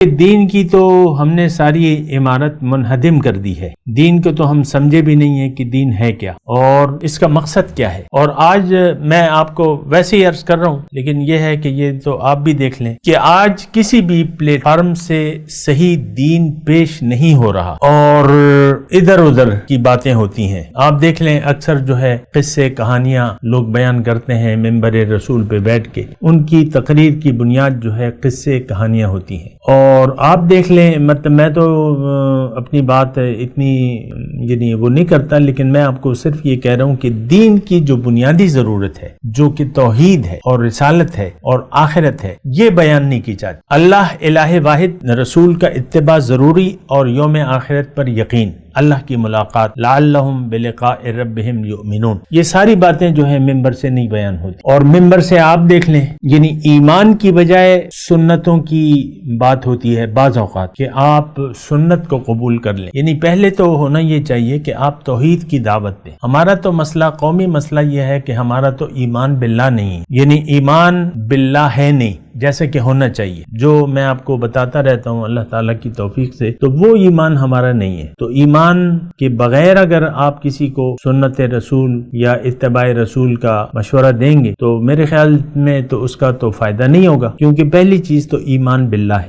دین کی تو ہم نے ساری عمارت منہدم کر دی ہے. دین کو تو ہم سمجھے بھی نہیں ہے کہ دین ہے کیا اور اس کا مقصد کیا ہے. اور آج میں آپ کو ویسے ہی عرض کر رہا ہوں، لیکن یہ ہے کہ یہ تو آپ بھی دیکھ لیں کہ آج کسی بھی پلیٹ فارم سے صحیح دین پیش نہیں ہو رہا اور ادھر ادھر کی باتیں ہوتی ہیں. آپ دیکھ لیں اکثر جو ہے قصے کہانیاں لوگ بیان کرتے ہیں ممبر رسول پہ بیٹھ کے، ان کی تقریر کی بنیاد جو ہے قصے کہانیاں ہوتی ہیں. اور آپ دیکھ لیں، مطلب میں تو اپنی بات اتنی یعنی وہ نہیں کرتا، لیکن میں آپ کو صرف یہ کہہ رہا ہوں کہ دین کی جو بنیادی ضرورت ہے جو کہ توحید ہے اور رسالت ہے اور آخرت ہے، یہ بیان نہیں کی جاتی. اللہ الہ واحد، رسول کا اتباع ضروری اور یوم آخرت پر یقین، اللہ کی ملاقات، لعلہم بلقاء ربہم یؤمنون، یہ ساری باتیں جو ہیں ممبر سے نہیں بیان ہوتی. اور ممبر سے آپ دیکھ لیں یعنی ایمان کی بجائے سنتوں کی بات ہوتی ہے بعض اوقات کہ آپ سنت کو قبول کر لیں. یعنی پہلے تو ہونا یہ چاہیے کہ آپ توحید کی دعوت دیں. ہمارا تو مسئلہ، قومی مسئلہ یہ ہے کہ ہمارا تو ایمان باللہ نہیں ہے، یعنی ایمان باللہ ہے نہیں جیسے کہ ہونا چاہیے. جو میں آپ کو بتاتا رہتا ہوں اللہ تعالیٰ کی توفیق سے، تو وہ ایمان ہمارا نہیں ہے. تو ایمان کے بغیر اگر آپ کسی کو سنت رسول یا اتباع رسول کا مشورہ دیں گے تو میرے خیال میں تو اس کا تو فائدہ نہیں ہوگا، کیونکہ پہلی چیز تو ایمان باللہ ہے.